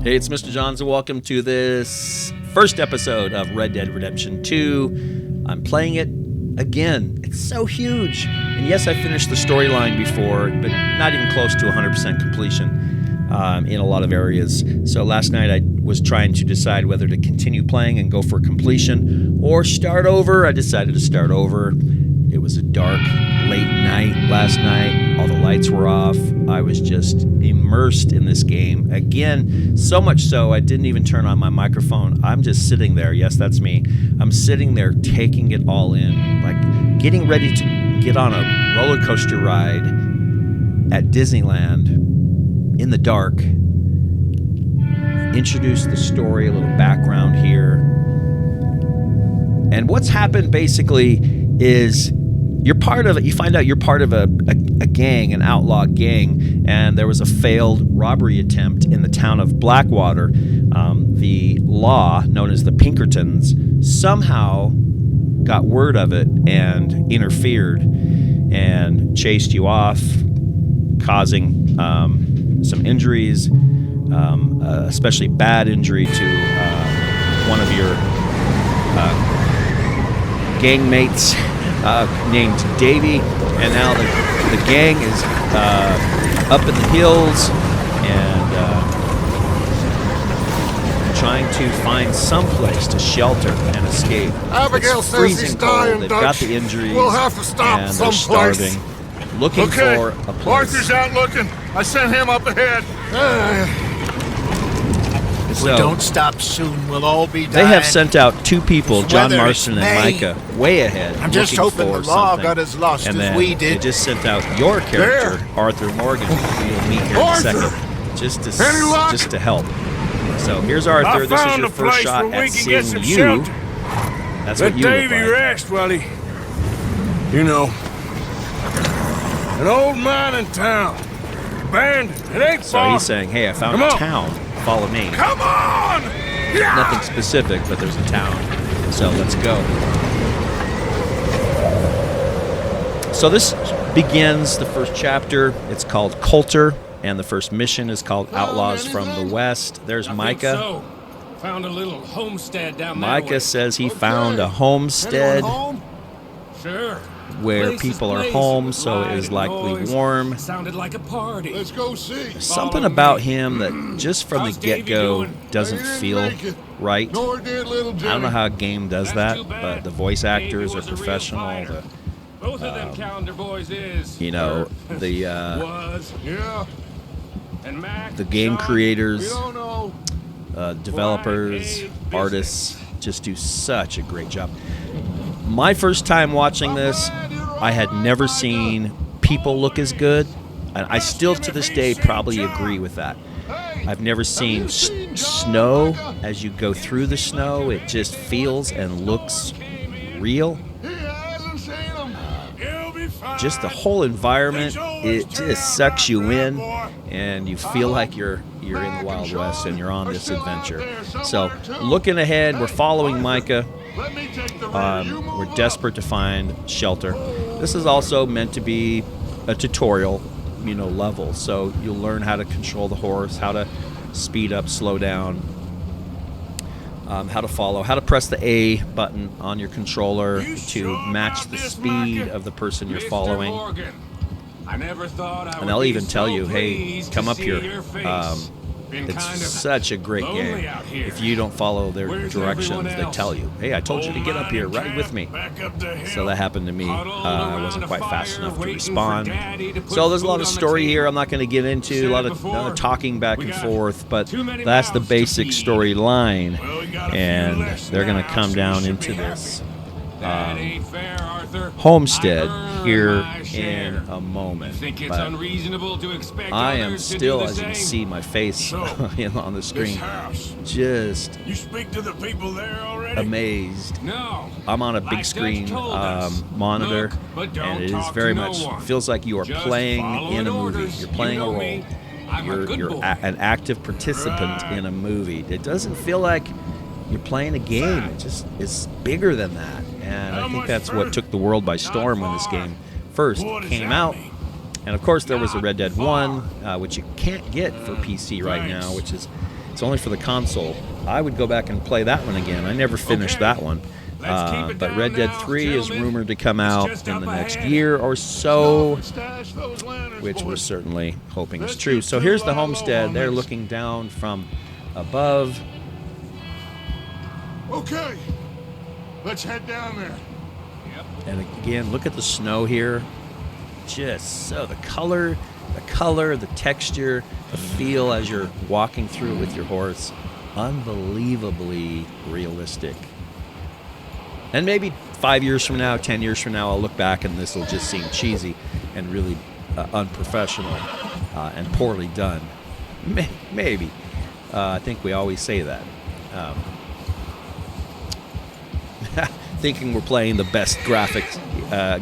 Hey, it's Mr. Johns, and welcome to this first episode of Red Dead Redemption 2. I'm playing it again. It's so huge. And yes, I finished the storyline before, but not even close to 100% completion in a lot of areas. So last night I was trying to decide whether to continue playing and go for completion or start over. I decided to start over. It was a dark, late night last night. All the lights were off. I was just immersed in this game. Again, so much so I didn't even turn on my microphone. I'm just sitting there. Yes, that's me. I'm sitting there taking it all in, like getting ready to get on a roller coaster ride at Disneyland in the dark. Introduce the story, a little background here. And what's happened basically is you find out you're part of a gang, an outlaw gang, and there was a failed robbery attempt in the town of Blackwater. The law, known as the Pinkertons, somehow got word of it and interfered and chased you off, causing some injuries, especially bad injury to one of your gang mates named Davey, and now the gang is up in the hills and trying to find some place to shelter and escape. Abigail it's says he's freezing dying, cold. They've Dutch. got the injuries. We'll have to stop and they're someplace. starving, looking Okay. for a place. Arthur's out looking. I sent him up ahead. If So, we don't stop soon, we'll all be dying. they have sent out two people, It's John weather, Marston it's and May. Micah, way ahead. I'm just looking hoping for the law something. got as lost And as then we they did. just sent out your character, There. Arthur Morgan, who you'll meet here in a Arthur! second, just Any luck? to help. So here's Arthur. I This is found your a first place shot where we at can get seeing some you. shelter. That's Let what you Davy look like. rest while he... You know. An old mine in town. Abandoned. It ain't So far. he's saying, hey, I found Come a on. town. Follow me. Come on! Yeah! Nothing specific, but there's a town. So let's go. So this begins the first chapter. It's called Colter, and the first mission is called Outlaws from the West. There's I Micah. think so. Found a little homestead down that Micah way. says he found a homestead Anyone home? Sure. where Place is people are blazing home, with so light it is and likely noise. warm. Sounded like a party. Let's go see. Something Follow about me. him that just from the How's Davey get-go doing? doesn't He didn't feel make it. right. Nor did little Jimmy. I don't know how a game does That's that, too bad. but the voice Davey actors are was a real professional. fighter. Both of them calendar boys is. You know, the was. Yeah, And Mac, the game Sean, we creators, don't know. developers, Hey, artists just do such a great job. My first time watching this, I had never seen people look as good, and I still to this day probably agree with that. I've never seen snow. As you go through the snow, it just feels and looks real. He hasn't seen him. You'll be fine. Just the whole environment, it just sucks you in, and you feel like you're in the Wild West and you're on this adventure. So looking ahead, we're following Micah. Let me take the rear. You move We're up. desperate to find shelter. This is also meant to be a tutorial, level. So you'll learn how to control the horse, how to speed up, slow down, how to follow, how to press the A button on your controller You to sure match about the this, speed Micah? of the person you're Mr. following. Morgan, I never thought I And would they'll be even tell so you, hey, pleased come to up see here. your face. Been It's kind of such a great lonely game. out here. If you don't follow their Where's directions, everyone they else? tell you, hey, I told you to get up here, ride with me. Back up the hill. So that happened to me. Huddled I around wasn't a quite fast fire, enough to waiting for respond. Daddy to put So there's a lot food of on the story table. here I'm not going to get into, a lot of Before, talking back we and got forth, but too many that's the mouths to basic feed. storyline, Well, we got a few and less they're going to now, come so down you should into be this That ain't fair, Arthur. homestead I earned here my in share. a moment. You think it's But unreasonable to expect I am others to do still, the as you can same? see my face So, on the This screen, house. just You speak to the people there already? amazed. No. I'm on a big Like Dutch screen told us. monitor, Look, but don't and it is talk very to no much one. feels like you are Just playing following in a movie. orders. You're playing You know a role. me. I'm a You're, good you're boy. an active participant Right. in a movie. It doesn't feel like you're playing a game. It just is bigger than that, and I How think much that's what further? took the world by storm when this far. game first What does came that out. mean? And of course, there was a Not Red Dead far. 1, which you can't get for PC right Thanks. now, which is It's only for the console. I would go back and play that one again. I never finished that one. Let's keep it But down Red Dead now, 3 is gentlemen. rumored to come It's out just in up the next ahead. year or so, Stash those lanterns, which we're boys. certainly hoping is Let's true. keep So too here's the low homestead. on They're this. looking down from above. Okay, let's head down there. And again, look at the snow here. Just so the color, the texture, the feel as you're walking through it with your horse. Unbelievably realistic. And maybe 5 years from now, 10 years from now, I'll look back and this will just seem cheesy and really unprofessional and poorly done. Maybe. I think we always say that. Thinking we're playing the best graphics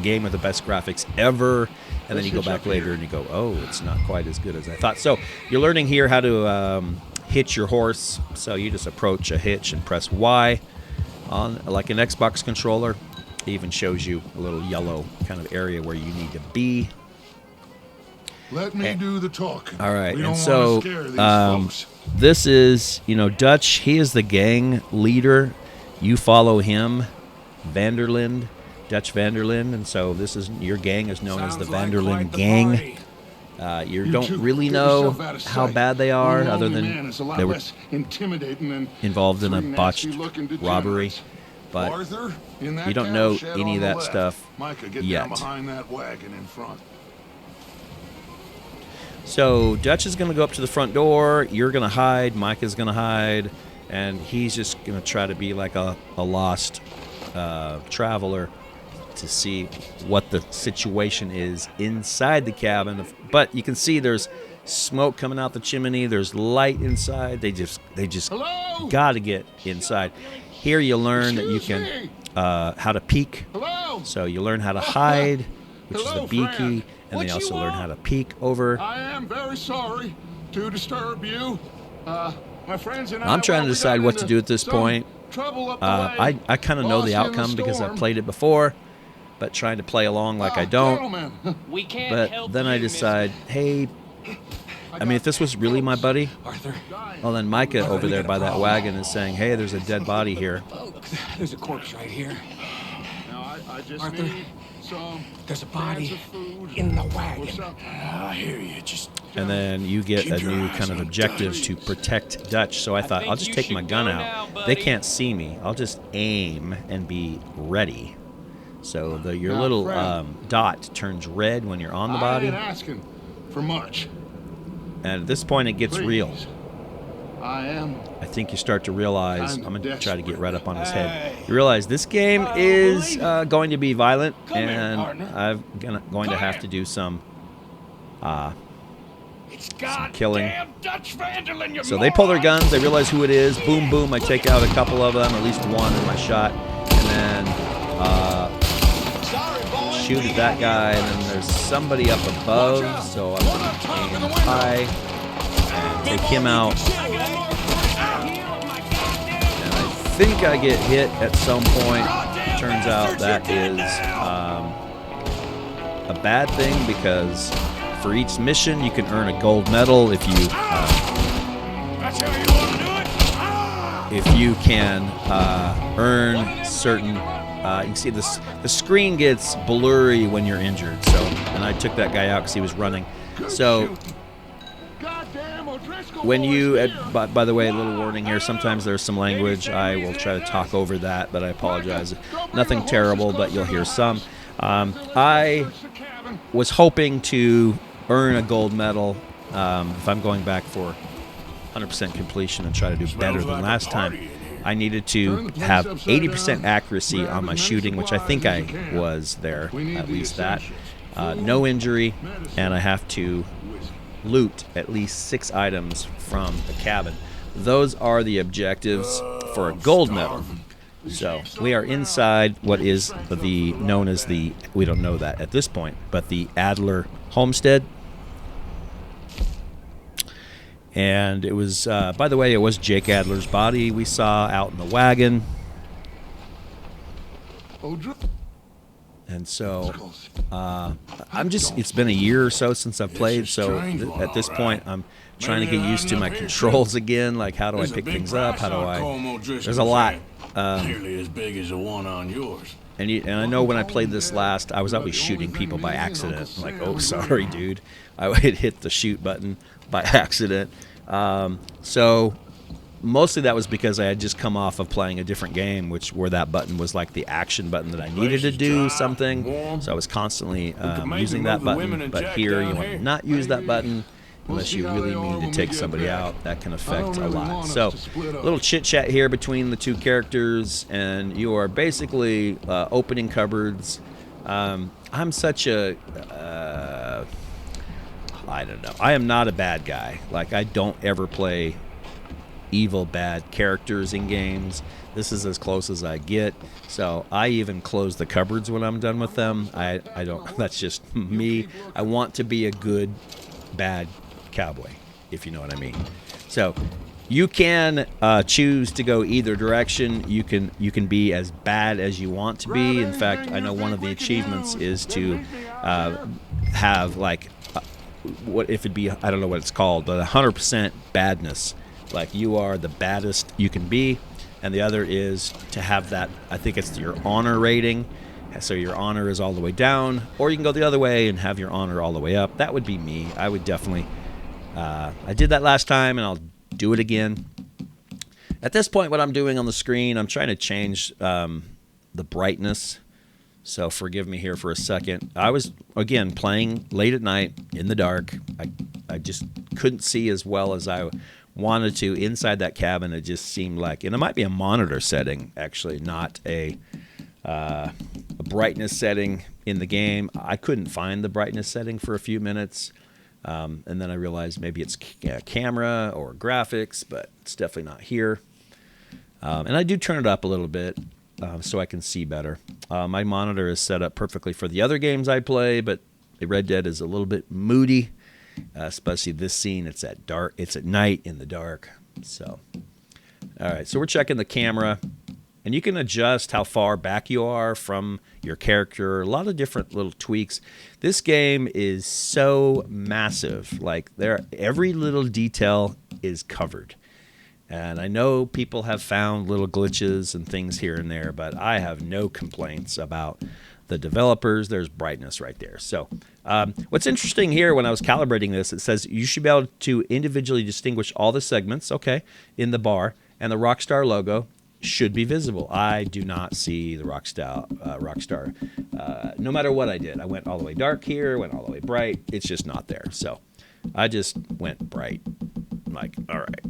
game with the best graphics ever, and then you go back later and you go, oh, it's not quite as good as I thought. So you're learning here how to hitch your horse. So you just approach a hitch and press Y on like an Xbox controller. It even shows you a little yellow kind of area where you need to be. Let me do the talking. All right, We and don't so wanna scare these folks. this is, Dutch. He is the gang leader. You follow him, Vanderlind, Dutch Vanderlind, and so this is your gang is known as the Sounds like Vanderlind quite the gang. party. You You don't two, really get know yourself out of how sight. bad they are, One other lonely than man is a lot they were less intimidating than involved in a three botched nasty-looking robbery. degenerates. But Arthur, in that you don't cow know shed any on of the that left. stuff Micah, get yet. down behind that wagon in front. So Dutch is going to go up to the front door. You're going to hide. Micah's going to hide, and he's just going to try to be like a lost traveler to see what the situation is inside the cabin. But you can see there's smoke coming out the chimney. There's light inside. They just Hello? got to get inside. Here you learn that you Excuse can me? how to peek. Hello? So you learn how to hide, which is Hello, the B key, friend. and What they you also learn want? how to peek over. I am very sorry to disturb you. My friends and I'm trying to we decide got what to into do at this some point. Trouble up the way. I kind of know the Lost in outcome because I storm. played it before, but trying to play along like I don't. Gentlemen, We can't But help then you, I decide, hey, I mean, if this was really my buddy, Arthur. well, then Micah over there by that wagon is saying, hey, there's a dead body here. There's a corpse right here. now I just Arthur, need some there's a cans body of food in the or wagon. something. I hear you. Just And then you get Keep a your new eyes kind of on objective Dutch. to protect Dutch. So I thought, think I'll just you take my should gun go out. now, They buddy. can't see me. I'll just aim and be ready. So your Now, little Fred. dot turns red when you're on the I body. ain't asking for much. And at this point, it gets Please. real. I am. I think you start to realize, I'm I'm going to try to get desperate. right up on his head. You realize this game is going to be violent, Come here, and partner. I'm going to Come have here. to do some it's goddamn killing. Dutch Vanderlyn, you So they pull their moron. guns, they realize who it is. Boom, boom, I take out a couple of them, at least one in my shot. And then shoot at that guy, and then there's somebody up above, so I'm going to aim high and take him out. And I think I get hit at some point. Turns out that is a bad thing, because for each mission you can earn a gold medal if you That's how you want to do it? Ah! if you can earn certain. You can see this. The screen gets blurry when you're injured. So, and I took that guy out because he was running. So Goddamn O'Driscoll when boys you, here. by the way, a little warning here. Sometimes there's some language. I will try to talk over that, but I apologize. Nothing terrible, but you'll hear some. I Search the cabin. was hoping to earn a gold medal if I'm going back for 100% completion and try to do better than last time. I needed to have 80% accuracy on my shooting, which I think I was there, at least that. No injury, and I have to loot at least 6 items from the cabin. Those are the objectives for a gold medal. So we are inside what is known as the, we don't know that at this point, but the Adler homestead. And it was, by the way, it was Jake Adler's body we saw out in the wagon. And so it's been a year or so since I've played, so at this point I'm trying to get used to my controls again, like how do I pick things up, there's a lot. Nearly as big as the one on yours. And I know when I played this last, I was always shooting people by accident. I'm like, oh, sorry, dude. I would hit the shoot button by accident. So mostly that was because I had just come off of playing a different game, where that button was like the action button that I needed to do something. So I was constantly using that button. But here, you want to not use that button unless you really need to take somebody out. That can affect a lot. So a little chit-chat here between the two characters, and you are basically opening cupboards. I'm such a... I don't know. I am not a bad guy. Like, I don't ever play evil, bad characters in games. This is as close as I get. So I even close the cupboards when I'm done with them. I don't... That's just me. I want to be a good, bad cowboy, if you know what I mean. So you can choose to go either direction. You can be as bad as you want to be. In fact, I know one of the achievements is to have like what if it be, I don't know what it's called, but 100% badness. Like you are the baddest you can be. And the other is to have that, I think it's your honor rating. So your honor is all the way down, or you can go the other way and have your honor all the way up. That would be me. I would definitely... I did that last time, and I'll do it again. At this point, what I'm doing on the screen, I'm trying to change the brightness. So forgive me here for a second. I was, again, playing late at night in the dark. I just couldn't see as well as I wanted to inside that cabin. It just seemed like, and it might be a monitor setting, actually, not a brightness setting in the game. I couldn't find the brightness setting for a few minutes. And then I realized maybe it's camera or graphics, but it's definitely not here. And I do turn it up a little bit so I can see better. My monitor is set up perfectly for the other games I play, but Red Dead is a little bit moody, especially this scene. It's at dark. It's at night in the dark. So, all right. So we're checking the camera. And you can adjust how far back you are from your character. A lot of different little tweaks. This game is so massive. Like every little detail is covered. And I know people have found little glitches and things here and there, but I have no complaints about the developers. There's brightness right there. So what's interesting here when I was calibrating this, it says you should be able to individually distinguish all the segments, okay, in the bar, and the Rockstar logo should be visible. I do not see the Rockstar. No matter what I did. I went all the way dark here, went all the way bright. It's just not there. So I just went bright. I'm like, all right.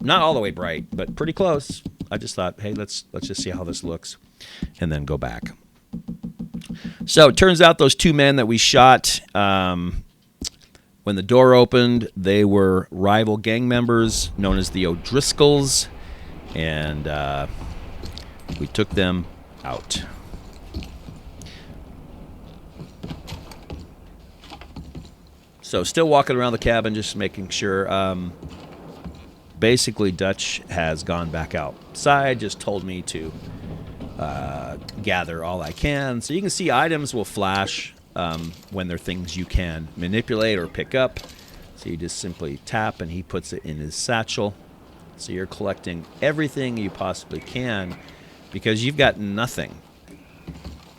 Not all the way bright, but pretty close. I just thought, hey, let's just see how this looks and then go back. So it turns out those two men that we shot, when the door opened, they were rival gang members known as the O'Driscolls. And we took them out. So still walking around the cabin, just making sure. Basically, Dutch has gone back outside, just told me to gather all I can. So you can see items will flash when they're things you can manipulate or pick up. So you just simply tap and he puts it in his satchel. So you're collecting everything you possibly can because you've got nothing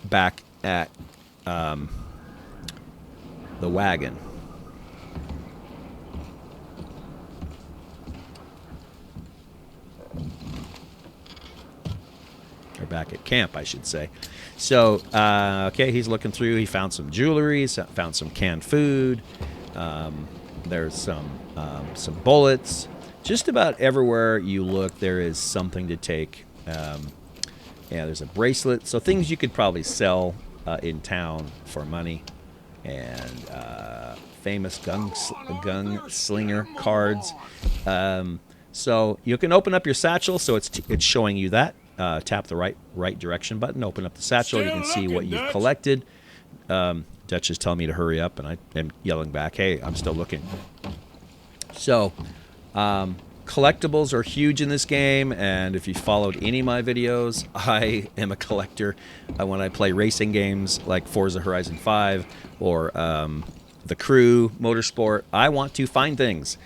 back at the wagon. Or back at camp, I should say. So, okay, he's looking through. He found some jewelry, found some canned food. There's some bullets. Just about everywhere you look, there is something to take. Yeah, there's a bracelet. So things you could probably sell in town for money. And famous gunslinger cards. So you can open up your satchel. So it's showing you that. Tap the right direction button. Open up the satchel. You can see what you've collected. Dutch is telling me to hurry up, and I am yelling back, hey, I'm still looking. So collectibles are huge in this game, and if you followed any of my videos, I am a collector. When I play racing games like Forza Horizon 5 or The Crew, Motorsport, I want to find things.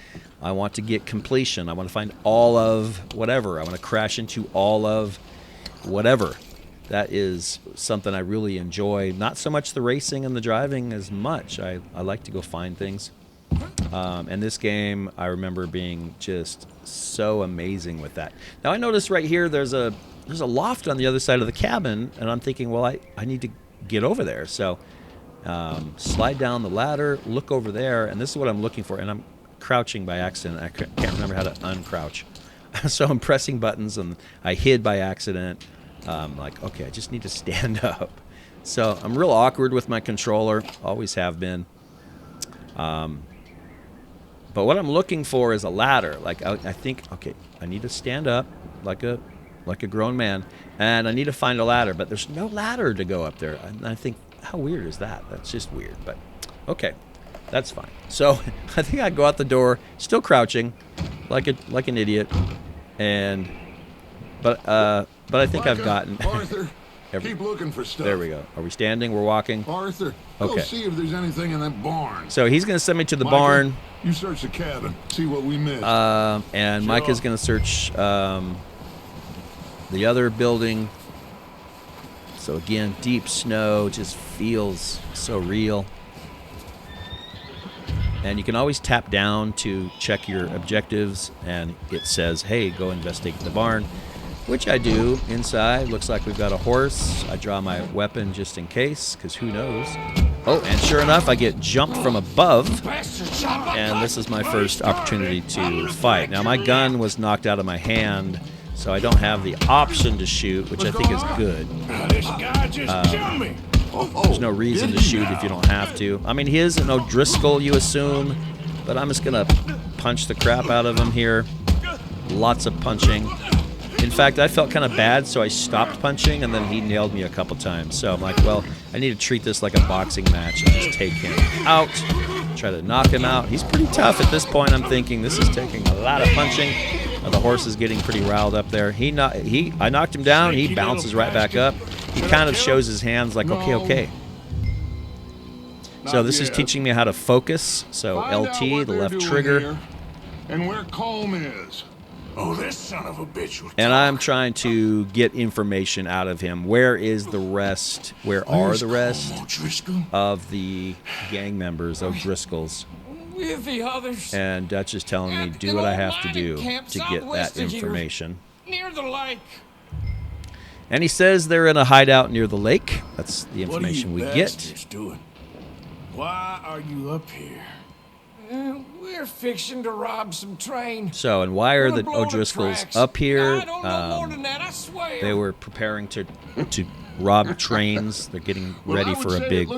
I want to get completion. I want to find all of whatever. I want to crash into all of whatever. That is something I really enjoy. Not so much the racing and the driving as much. I like to go find things. And this game, I remember being just so amazing with that. Now I notice right here there's a loft on the other side of the cabin, and I'm thinking, well, I need to get over there. So slide down the ladder, look over there, and this is what I'm looking for. And I'm crouching by accident. I can't remember how to uncrouch. So I'm pressing buttons, and I hid by accident. Like, okay, I just need to stand up. So I'm real awkward with my controller, always have been. But what I'm looking for is a ladder. Like I think, okay, I need to stand up like a grown man, and I need to find a ladder. But there's no ladder to go up there. And I think, how weird is that? That's just weird. But okay, that's fine. So I think I go out the door, still crouching, like an idiot, but I think I've gotten. Arthur, keep looking for stuff. There we go. Are we standing? We're walking. Arthur, Okay. go see if there's anything in that barn. So he's going to send me to the Micah, barn. You search the cabin, see what we missed. And Micah's going to search the other building. So again, deep snow just feels so real. And you can always tap down to check your objectives, and it says, hey, go investigate the barn, which I do. Inside, looks like we've got a horse. I draw my weapon just in case, because who knows. Oh, and sure enough, I get jumped from above, and this is my first opportunity to fight. Now, my gun was knocked out of my hand, so I don't have the option to shoot, which I think is good. This guy just jumped me. There's no reason to shoot if you don't have to. I mean, he is an O'Driscoll, you assume, but I'm just going to punch the crap out of him here. Lots of punching. In fact, I felt kind of bad, so I stopped punching, and then he nailed me a couple times. So I'm like, well, I need to treat this like a boxing match and just take him out, try to knock him out. He's pretty tough at this point. I'm thinking this is taking a lot of punching. The horse is getting pretty riled up there. I knocked him down. He bounces right back up. He kind of shows his hands like, okay. So this is teaching me how to focus. So LT, the left trigger. And where Colm is. Oh, this son of a bitch. And I'm trying to get information out of him. Where is the rest? Where are the rest of the gang members, O'Driscolls? With the others. And Dutch is telling me, do what I have to do to get that information. Near the lake. And he says they're in a hideout near the lake. That's the information we get. Doing? Why are you up here? We're fixing to rob some train. So, and why are the O'Driscolls up here? I don't know more than that, I swear. They were preparing to rob trains. They're getting ready for a big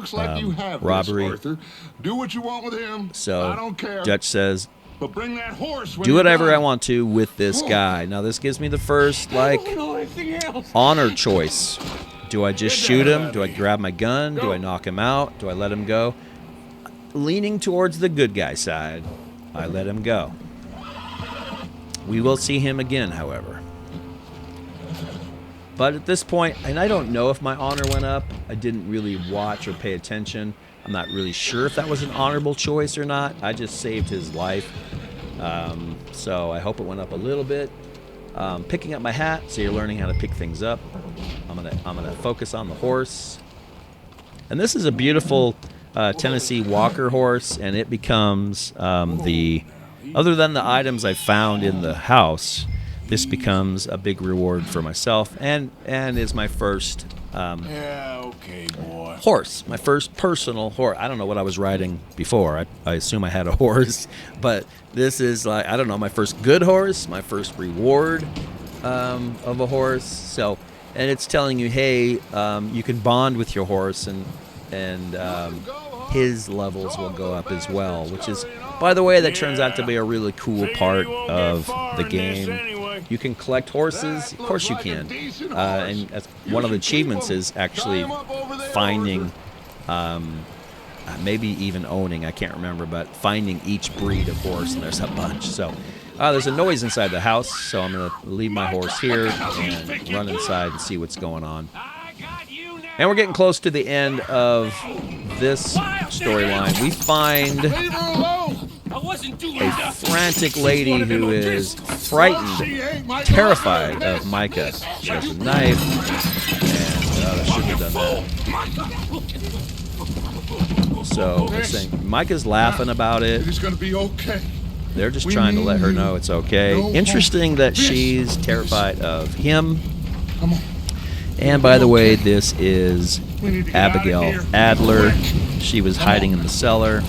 robbery. Arthur. Do what you want with him. So, I don't care. Dutch says, But bring that horse when do whatever you're I done. want to with this guy. Now, this gives me the first, I don't know anything else. honor choice. Do I just shoot him? Do I grab my gun? Do I knock him out? Do I let him go? Leaning towards the good guy side, I let him go. We will see him again, however. But at this point, and I don't know if my honor went up. I didn't really watch or pay attention. I'm not really sure if that was an honorable choice or not. I just saved his life. So I hope it went up a little bit. Picking up my hat, so you're learning how to pick things up. I'm gonna focus on the horse. And this is a beautiful Tennessee Walker horse, and it becomes other than the items I found in the house, this becomes a big reward for myself, and is my first Yeah, okay, boy. horse, my first personal horse. I don't know what I was riding before. I assume I had a horse, but this is like, I don't know, my first good horse, my first reward of a horse. So, and it's telling you, hey, you can bond with your horse, and his levels will go up as well, which is, by the way, that turns out to be a really cool part of the game. You can collect horses, of course you can, and one of the achievements is actually finding, maybe even owning, I can't remember, but finding each breed of horse, and there's a bunch. So There's a noise inside the house, so I'm going to leave my horse here and run inside and see what's going on. And we're getting close to the end of this storyline. We find a frantic lady who is frightened, terrified of Micah. She has a knife, and I shouldn't have done that. So they're saying Micah's laughing about it. It's going to be okay. They're just trying to let her know it's okay. Interesting that she's terrified of him. Come on. And by the way, this is Abigail Adler. She was hiding in the cellar,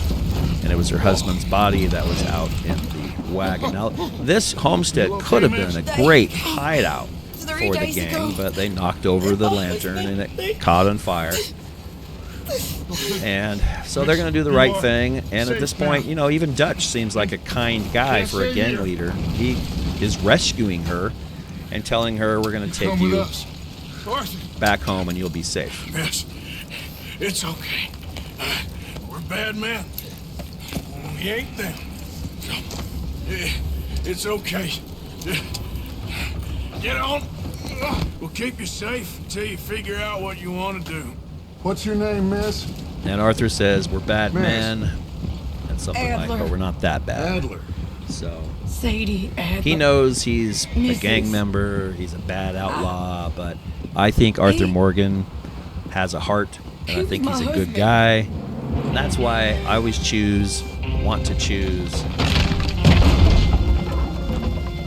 and it was her husband's body that was out in the wagon. Now, this homestead could have been a great hideout for the gang, but they knocked over the lantern and it caught on fire. And so they're going to do the right thing. And at this point, you know, even Dutch seems like a kind guy for a gang leader. He is rescuing her and telling her, we're going to take you back home and you'll be safe. Miss, it's okay. We're bad men. We ain't them. It's okay. Get on. We'll keep you safe until you figure out what you want to do. What's your name, miss? And Arthur says, we're bad Miss. men. And something like, Adler. but we're not that bad. Adler. So Sadie Adler. he knows he's a Mrs. gang member. He's a bad outlaw. But I think Arthur Morgan has a heart. And I think he's a good guy. And that's why I always want to choose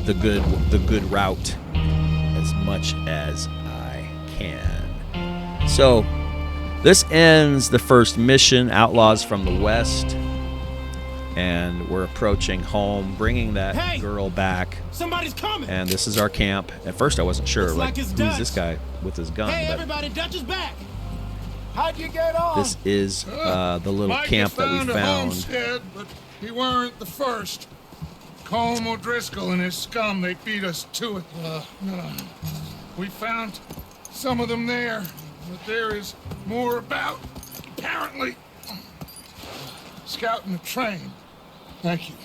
the good route as much as I can. So this ends the first mission, Outlaws from the West, and we're approaching home, bringing that girl back. Somebody's coming. And this is our camp. At first I wasn't sure, Looks like it's who's Dutch. this guy with his gun? Hey, But everybody, Dutch is back. How'd you get on? this is the little Micah camp that we a found. homestead, but he weren't the first. Colm O'Driscoll and his scum, they beat us to it. We found some of them there, but there is more about, apparently. Scouting the train. Thank you.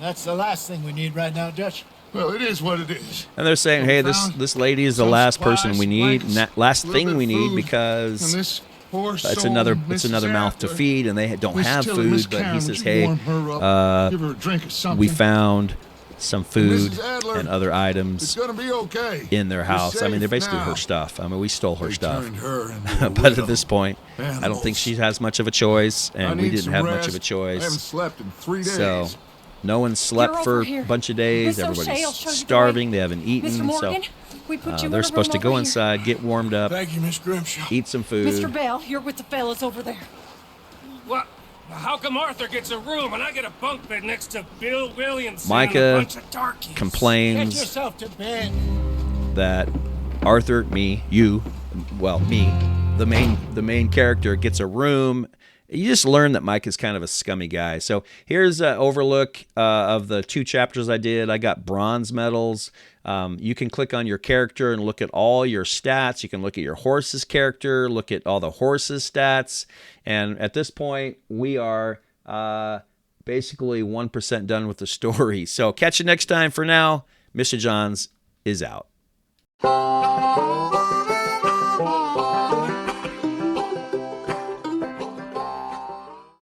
That's the last thing we need right now, Dutch. Well, it is what it is. And they're saying, hey, this lady is the Some last person supplies, we need, and that last little thing bit we of need food, because and this poor it's soul, another Mrs. mouth to Adler. feed, and they don't Miss have Tilly, Miss food. But Karen, he would says, you hey, warm her up? Give her a drink of something. we found some food Mrs. Adler, and other It's items gonna be okay. in their You're house. I mean, they're safe basically now. her stuff. I mean, we stole her They stuff. turned her into a But widow. at this point, I don't think Animals. she has much of a choice, I and we need didn't some have rest. much of a I haven't choice. slept in 3 days. So no one slept You're for over a here. bunch of days. Miss O'Shea Everybody's will show you the starving. way. They haven't eaten. Mr. Morgan, So we put you in they're a supposed to room go over here. inside, get warmed up, Thank you, Miss Grimshaw. eat some food. Mr. Bell, you're with the fellas over there. What? How come Arthur gets a room and I get a bunk bed next to Bill Williamson Micah and a bunch of darkies? Get complains yourself to bed. that Arthur, me, the main character gets a room. You just learn that Mike is kind of a scummy guy. So here's an overlook of the 2 chapters I did. I got bronze medals. You can click on your character and look at all your stats. You can look at your horse's character, look at all the horse's stats. And at this point, we are basically 1% done with the story. So catch you next time. For now, Mr. Johns is out.